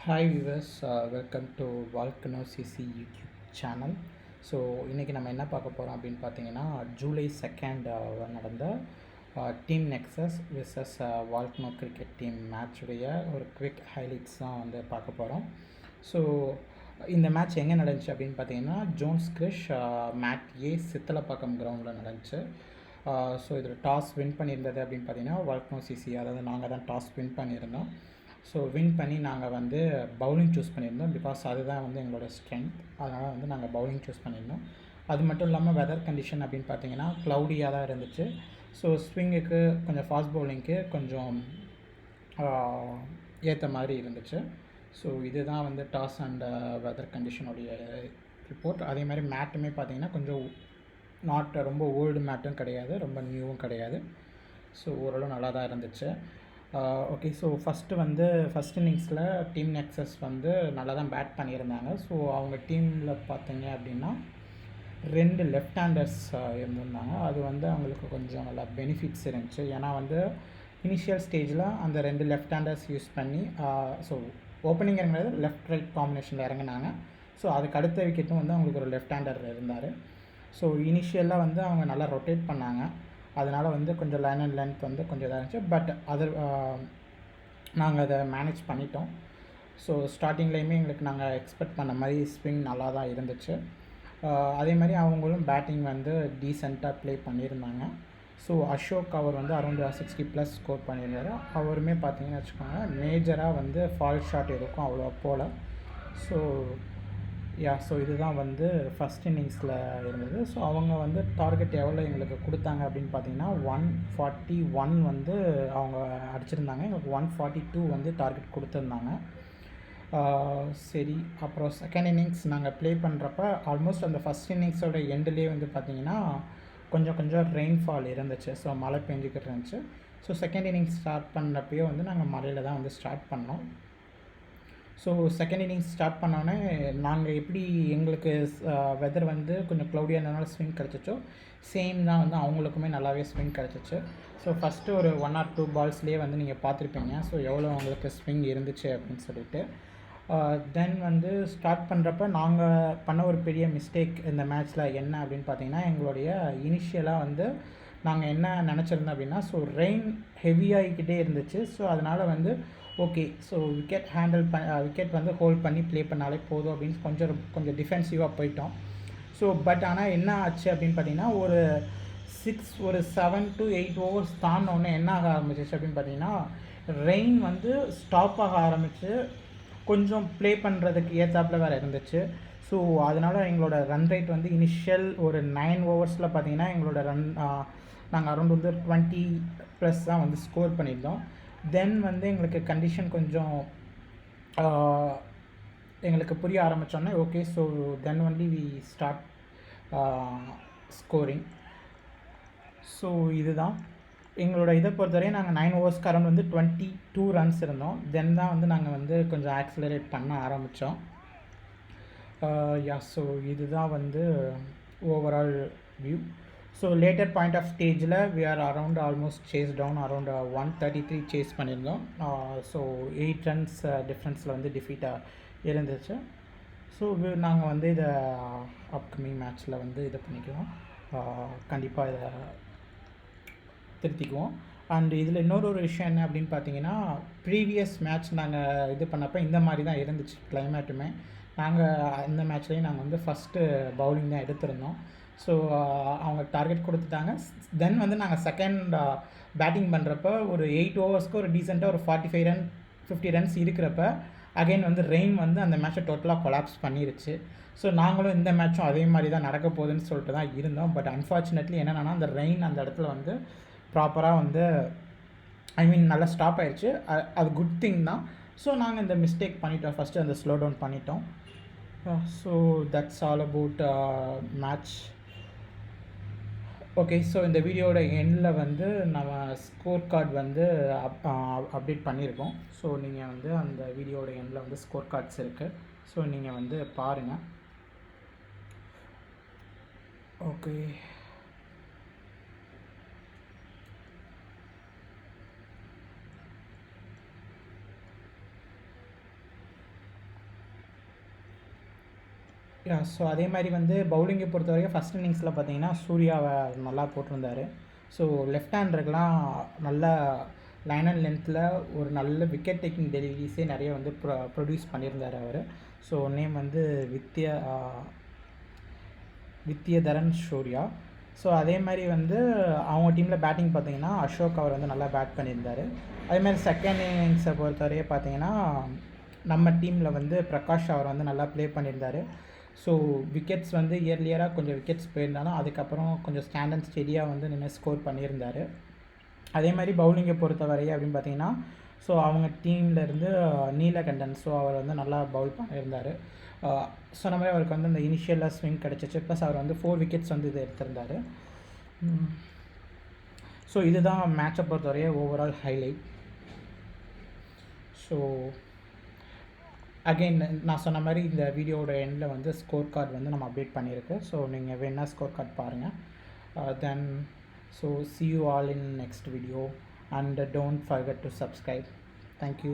Hi viewers, welcome to volcano CC YouTube channel. So இன்றைக்கி நம்ம என்ன பார்க்க போகிறோம் அப்படின்னு பார்த்தீங்கன்னா, ஜூலை 2 நடந்த team nexus vices volcano cricket team மேட்சுடைய ஒரு குவிக் ஹைலைட்ஸ் தான் வந்து பார்க்க போகிறோம். ஸோ இந்த மேட்ச் எங்கே நடந்துச்சு அப்படின்னு பார்த்தீங்கன்னா, ஜோன்ஸ் கிரிஷ் மேட் ஏ சித்தலப்பாக்கம் கிரவுண்டில் நடந்துச்சு. ஸோ இதில் டாஸ் வின் பண்ணியிருந்தது அப்படின்னு பார்த்தீங்கன்னா வால்கனோ சிசி, அதாவது நாங்கள் தான் டாஸ் வின் பண்ணியிருந்தோம். ஸோ வின் பண்ணி நாங்கள் வந்து பவுலிங் சூஸ் பண்ணியிருந்தோம். பிகாஸ் அதுதான் வந்து எங்களோட ஸ்ட்ரென்த். அதனால் வந்து நாங்கள் பவுலிங் சூஸ் பண்ணியிருந்தோம். அது மட்டும் இல்லாமல் வெதர் கண்டிஷன் அப்படின்னு பார்த்தீங்கன்னா க்ளவுடியாக தான் இருந்துச்சு. ஸோ ஸ்விங்குக்கு கொஞ்சம் ஃபாஸ்ட் பவுலிங்க்கு கொஞ்சம் ஏற்ற மாதிரி இருந்துச்சு. ஸோ இதுதான் வந்து டாஸ் அண்ட் வெதர் கண்டிஷனுடைய ரிப்போர்ட். அதே மாதிரி மேட்டுமே பார்த்தீங்கன்னா கொஞ்சம் நாட் ரொம்ப ஓல்டு மேட்டும் கிடையாது, ரொம்ப நியூவும் கிடையாது. ஸோ ஓரளவு நல்லா தான் இருந்துச்சு. ஓகே, ஸோ ஃபஸ்ட் இன்னிங்ஸில் டீம் நெக்ஸஸ் வந்து நல்லா தான் பேட் பண்ணியிருந்தாங்க. ஸோ அவங்க டீமில் பார்த்தீங்க அப்படின்னா 2 லெஃப்ட் ஹேண்டர்ஸ் இருந்திருந்தாங்க. அது வந்து அவங்களுக்கு கொஞ்சம் நல்லா பெனிஃபிட்ஸ் இருந்துச்சு. ஏன்னா வந்து இனிஷியல் ஸ்டேஜில் அந்த 2 லெஃப்ட் ஹேண்டர்ஸ் யூஸ் பண்ணி ஸோ ஓப்பனிங் இறங்குறது லெஃப்ட் ரைட் காம்பினேஷனில் இறங்கினாங்க. ஸோ அதுக்கு அடுத்த விக்கெட்டும் வந்து அவங்களுக்கு ஒரு லெஃப்ட் ஹேண்டர் இருந்தார். ஸோ இனிஷியலாக வந்து அவங்க நல்லா ரொட்டேட் பண்ணாங்க. அதனால் வந்து கொஞ்சம் லைன் அண்ட் லென்த் வந்து கொஞ்சம் இதாக இருந்துச்சு. பட் அது நாங்கள் அதை மேனேஜ் பண்ணிட்டோம். ஸோ ஸ்டார்டிங்லேயுமே எங்களுக்கு நாங்கள் எக்ஸ்பெக்ட் பண்ண மாதிரி ஸ்விங் நல்லா தான் இருந்துச்சு. அதே மாதிரி அவங்களும் பேட்டிங் வந்து டீசெண்டாக ப்ளே பண்ணியிருந்தாங்க. ஸோ அசோக் அவர் வந்து அரௌண்ட் 60+ ஸ்கோர் பண்ணியிருந்தார். அவருமே பார்த்தீங்கன்னு வச்சுக்கோங்க, மேஜராக வந்து ஃபால் ஷாட் எதுக்கும் அவ்வளோ போல். ஸோ ஸோ இதுதான் வந்து ஃபஸ்ட் இன்னிங்ஸில் இருந்தது. ஸோ அவங்க வந்து டார்கெட் எவ்வளோ எங்களுக்கு கொடுத்தாங்க அப்படின்னு பார்த்தீங்கன்னா 141 வந்து அவங்க அடிச்சிருந்தாங்க. எங்களுக்கு 142 வந்து டார்கெட் கொடுத்துருந்தாங்க. சரி, அப்புறம் செகண்ட் இன்னிங்ஸ் நாங்கள் ப்ளே பண்ணுறப்ப ஆல்மோஸ்ட் அந்த ஃபஸ்ட் இன்னிங்ஸோட எண்டுலேயே வந்து பார்த்திங்கன்னா கொஞ்சம் ரெயின்ஃபால் இருந்துச்சு. ஸோ மழை பெஞ்சிக்கிட்டு இருந்துச்சு. ஸோ செகண்ட் இன்னிங்ஸ் ஸ்டார்ட் பண்ணுறப்பையோ வந்து நாங்கள் மழையில் தான் வந்து ஸ்டார்ட் பண்ணோம். ஸோ செகண்ட் இன்னிங்ஸ் ஸ்டார்ட் பண்ணோன்னே நாங்கள் எப்படி எங்களுக்கு வெதர் வந்து கொஞ்சம் க்ளவுடியாக இருந்ததுனால ஸ்விங் கிடச்சிச்சோ, சேம் தான் வந்து அவங்களுக்குமே நல்லாவே ஸ்விங் கிடச்சிச்சு. ஸோ ஃபஸ்ட்டு ஒரு 1 or 2 பால்ஸ்லேயே வந்து நீங்கள் பார்த்துருப்பீங்க ஸோ எவ்வளோ அவங்களுக்கு ஸ்விங் இருந்துச்சு அப்படின்னு சொல்லிட்டு. தென் வந்து ஸ்டார்ட் பண்ணுறப்ப நாங்கள் பண்ண ஒரு பெரிய மிஸ்டேக் இந்த மேட்ச்சில் என்ன அப்படின்னு பார்த்தீங்கன்னா, எங்களுடைய இனிஷியலாக வந்து நாங்கள் என்ன நினச்சிருந்தோம் அப்படின்னா, ஸோ ரெயின் ஹெவியாகிக்கிட்டே இருந்துச்சு. ஸோ அதனால் வந்து ஓகே, ஸோ விக்கெட் வந்து ஹோல்ட் பண்ணி ப்ளே பண்ணாலே போதும் அப்படின்னு கொஞ்சம் டிஃபென்சிவாக போயிட்டோம். ஸோ பட் ஆனால் என்ன ஆச்சு அப்படின்னு பார்த்தீங்கன்னா, ஒரு 7 to 8 ஓவர்ஸ் தாண்டினோடனே என்ன ஆக ஆரம்பிச்சிச்சு அப்படின்னு பார்த்தீங்கன்னா, ரெயின் வந்து ஸ்டாப் ஆக ஆரம்பித்து கொஞ்சம் ப்ளே பண்ணுறதுக்கு ஏற்றாப்பில் வேறு இருந்துச்சு. ஸோ அதனால் எங்களோட ரன் ரேட் வந்து இனிஷியல் ஒரு 9 ஓவர்ஸில் பார்த்தீங்கன்னா எங்களோட நாங்கள் அரௌண்ட் வந்து 20+ தான் வந்து ஸ்கோர் பண்ணியிருந்தோம். தென் வந்து எங்களுக்கு கண்டிஷன் கொஞ்சம் எங்களுக்கு புரிய ஆரம்பித்தோன்னே okay, so then only we start scoring. So இதுதான் எங்களோட இதை பொறுத்தவரையும் நாங்கள் 9 ஓவர்ஸ்க்கு அரௌண்ட் வந்து 22 ரன்ஸ் இருந்தோம். தென் தான் வந்து நாங்கள் வந்து கொஞ்சம் ஆக்சிலரேட் பண்ண ஆரம்பித்தோம். ஸோ இதுதான் வந்து overall view. So later point of ஸ்டேஜில் we are around almost chase down around 133 chase பண்ணியிருந்தோம். ஸோ 8 ரன்ஸ் டிஃப்ரென்ஸில் வந்து டிஃபீட்டாக இருந்துச்சு. ஸோ நாங்கள் வந்து இதை அப்கமிங் மேட்ச்சில் வந்து இதை பண்ணிக்குவோம், கண்டிப்பாக இதை திருத்திக்குவோம். அண்ட் இதில் இன்னொரு விஷயம் என்ன அப்படின்னு பார்த்தீங்கன்னா, ப்ரீவியஸ் மேட்ச் நாங்கள் இது பண்ணப்போ இந்த மாதிரி தான் இருந்துச்சு கிளைமேட்டுமே. நாங்கள் இந்த மேட்ச்லேயும் நாங்கள் வந்து ஃபஸ்ட்டு பவுலிங் தான் எடுத்திருந்தோம். ஸோ அவங்க டார்கெட் கொடுத்துட்டாங்க. தென் வந்து நாங்கள் செகண்ட் பேட்டிங் பண்ணுறப்ப ஒரு 8 ஓவர்ஸ்க்கு ஒரு டீசெண்டாக ஒரு 50 ரன்ஸ் இருக்கிறப்ப அகைன் வந்து ரெயின் வந்து அந்த மேட்ச்சை டோட்டலாக கொலாப்ஸ் பண்ணிருச்சு. ஸோ நாங்களும் இந்த மேட்சும் அதே மாதிரி தான் நடக்க போகுதுன்னு சொல்லிட்டு தான் இருந்தோம். பட் அன்ஃபார்ச்சுனேட்லி என்னென்னா, அந்த ரெயின் அந்த இடத்துல வந்து ப்ராப்பராக வந்து நல்லா ஸ்டாப் ஆயிடுச்சு. அது குட் திங் தான். ஸோ நாங்கள் இந்த மிஸ்டேக் பண்ணிட்டோம், ஃபஸ்ட்டு அந்த ஸ்லோ டவுன் பண்ணிட்டோம். So that's all about match. Okay, so இந்த வீடியோட எண்டில் வந்து நம்ம ஸ்கோர் கார்டு வந்து அப்டேட் பண்ணியிருக்கோம். ஸோ நீங்கள் வந்து அந்த வீடியோட எண்டில் வந்து ஸ்கோர் கார்ட்ஸ் இருக்குது. ஸோ நீங்கள் வந்து பாருங்கள். ஓகே, ஸோ அதே மாதிரி வந்து பவுலிங்கை பொறுத்தவரைக்கும் ஃபஸ்ட் இன்னிங்ஸில் பார்த்தீங்கன்னா சூர்யாவை நல்லா போட்டிருந்தார். ஸோ லெஃப்ட் ஹேண்டருக்கெலாம் நல்ல லைன் அண்ட் லென்த்தில் ஒரு நல்ல விக்கெட் டேக்கிங் டெலிவரிஸே நிறைய வந்து ப்ரொடியூஸ் பண்ணியிருந்தார் அவர். ஸோ நேம் வந்து வித்யதரன் சூர்யா. ஸோ அதே மாதிரி வந்து அவங்க டீமில் பேட்டிங் பார்த்தீங்கன்னா அசோக் அவர் வந்து நல்லா பேட் பண்ணியிருந்தார். அதேமாதிரி செகண்ட் இன்னிங்ஸை பொறுத்தவரையே பார்த்தீங்கன்னா நம்ம டீமில் வந்து பிரகாஷ் அவர் வந்து நல்லா ப்ளே பண்ணியிருந்தார். ஸோ விக்கெட்ஸ் வந்து இயர்லியராக கொஞ்சம் விக்கெட்ஸ் போயிருந்தாலும் அதுக்கப்புறம் கொஞ்சம் ஸ்டாண்ட் அண்ட் ஸ்டெடியாக வந்து நின்று ஸ்கோர் பண்ணியிருந்தார். அதே மாதிரி பவுலிங்கை பொறுத்தவரையே அப்படின்னு பார்த்தீங்கன்னா ஸோ அவங்க டீம்லேருந்து நீலகண்டன் ஸோ அவர் வந்து நல்லா பவுல் பண்ணியிருந்தார். சொன்ன மாதிரி அவருக்கு வந்து இந்த இனிஷியலாக ஸ்விங் கிடச்சிச்சு. ப்ளஸ் அவர் வந்து 4 விக்கெட்ஸ் வந்து இது எடுத்திருந்தார். ஸோ இதுதான் மேட்சை பொறுத்தவரையே ஓவரால் ஹைலைட். ஸோ அகெயின் நான் சொன்ன மாதிரி இந்த வீடியோவோட எண்டில் வந்து ஸ்கோர் கார்டு வந்து நம்ம அப்டேட் பண்ணியிருக்கு. ஸோ நீங்கள் வேணால் ஸ்கோர் கார்டு பாருங்கள். தென் so see you all in next video and don't forget to subscribe. Thank you.